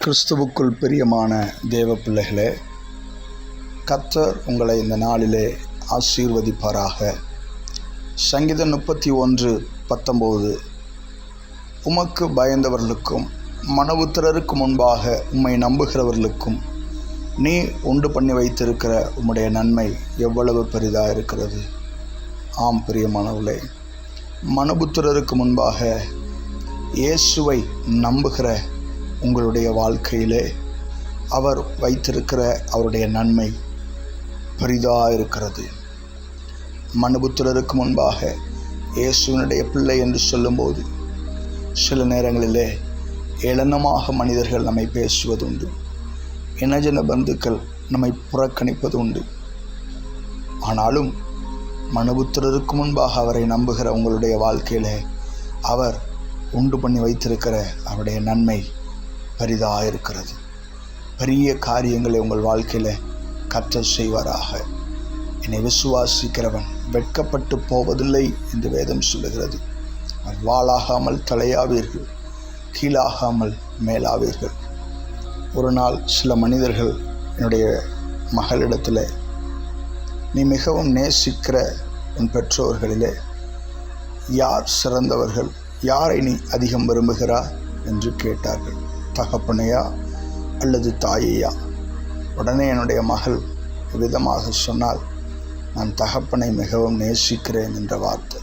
கிறிஸ்துவுக்குள் பிரியமான தேவ பிள்ளைகளே, கர்த்தர் உங்களை இந்த நாளிலே ஆசீர்வதிப்பாராக. சங்கீதம் 31:19 உமக்கு பயந்தவர்களுக்கும் மனவுத்திரருக்கு முன்பாக உம்மை நம்புகிறவர்களுக்கும் நீ உண்டு பண்ணி வைத்திருக்கிற உம்முடைய நன்மை எவ்வளவு பெரிதாக இருக்கிறது. ஆம் பிரியமானவர்களே, மனபுத்திரருக்கு முன்பாக இயேசுவை நம்புகிற உங்களுடைய வாழ்க்கையிலே அவர் வைத்திருக்கிற அவருடைய நன்மை பெரிதாக இருக்கிறது. மனுபுத்திரருக்கு முன்பாக இயேசுவினுடைய பிள்ளை என்று சொல்லும்போது சில நேரங்களிலே ஏளனமாக மனிதர்கள் நம்மை பேசுவதுண்டு, இனஜன பந்துக்கள் நம்மை புறக்கணிப்பது உண்டு. ஆனாலும் மனுபுத்திரருக்கு முன்பாக அவரை நம்புகிற உங்களுடைய வாழ்க்கையிலே அவர் உண்டு பண்ணி வைத்திருக்கிற அவருடைய நன்மை பெரிதாக இருக்கிறது. பெரிய காரியங்களை உங்கள் வாழ்க்கையில் கர்த்தர் செய்வாராக. என்னை விசுவாசிக்கிறவன் வெட்கப்பட்டு போவதில்லை என்று வேதம் சொல்லுகிறது. வாளாகாமல் தலையாவீர்கள், கீழாகாமல் மேலாவீர்கள். ஒரு நாள் சில மனிதர்கள் என்னுடைய மகளிடத்தில், நீ மிகவும் நேசிக்கிற உன் பெற்றோர்களிலே யார் சிறந்தவர்கள், யாரை நீ அதிகம் விரும்புகிறாய் என்று கேட்டார்கள். தகப்பனையா அல்லது தாயையா? உடனே என்னுடைய மகள் விதமாக சொன்னால், நான் தகப்பனை மிகவும் நேசிக்கிறேன் என்ற வார்த்தை.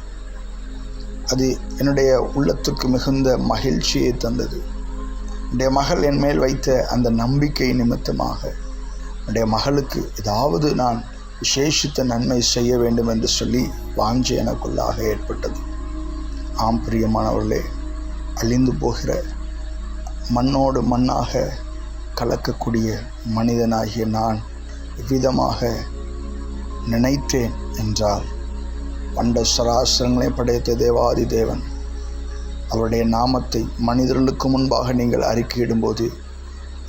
அது என்னுடைய உள்ளத்துக்கு மிகுந்த மகிழ்ச்சியை தந்தது. என்னுடைய மகள் என் மேல் வைத்த அந்த நம்பிக்கை நிமித்தமாக என்னுடைய மகளுக்கு ஏதாவது நான் விசேஷித்த நன்மை செய்ய வேண்டும் என்று சொல்லி வாஞ்சி எனக்குள்ளாக ஏற்பட்டது. ஆம் பிரியமானவர்களே, அழிந்து போகிற மண்ணோடு மண்ணாக கலக்கக்கூடிய மனிதனாகிய நான் இவ்விதமாக நினைத்தேன் என்றால், பண்ட சராசரங்களை படைத்த தேவாதி தேவன் அவருடைய நாமத்தை மனிதர்களுக்கு முன்பாக நீங்கள் அறிக்கையிடும்போது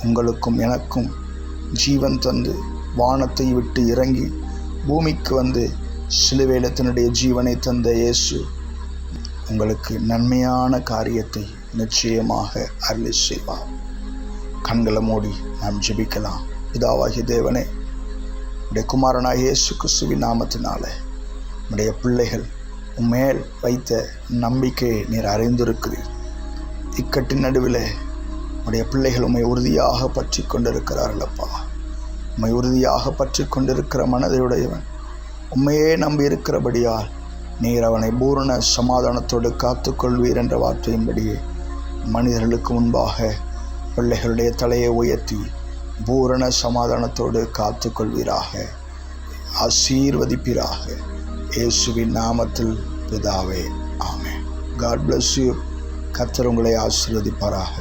உங்களுக்கும் எனக்கும் ஜீவன் தந்து வானத்தை விட்டு இறங்கி பூமிக்கு வந்து சிலுவையில் தன்னுடைய ஜீவனை தந்த இயேசு உங்களுக்கு நன்மையான காரியத்தை நிச்சயமாக அருளி செய்வார். கண்களை மூடி நாம் ஜெபிக்கலாம். பிதாவாகிய தேவனே, உடைய குமாரனாகிய இயேசு கிறிஸ்துவின் நாமத்தினால உடைய பிள்ளைகள் உம்மேல் வைத்த நம்பிக்கையை நீர் அறிந்திருக்கிறீர். இக்கட்டின் நடுவில் உடைய பிள்ளைகள் உம்மை உறுதியாக பற்றி கொண்டிருக்கிறார்கள். அப்பா, உம்மை உறுதியாக பற்றி கொண்டிருக்கிற மனதையுடையவன் உண்மையே நம்பி இருக்கிறபடியால் நீர் அவனை பூரண சமாதானத்தோடு காத்துக்கொள்வீர் என்ற வார்த்தையின்படியே மனிதர்களுக்கு முன்பாக பிள்ளைகளுடைய தலையை உயர்த்தி பூரண சமாதானத்தோடு காத்துக்கொள்வீராக, ஆசீர்வதிப்பீராக. இயேசுவின் நாமத்தில் பிதாவே, ஆமென். God bless you. கர்த்தர் உங்களை ஆசீர்வதிப்பாராக.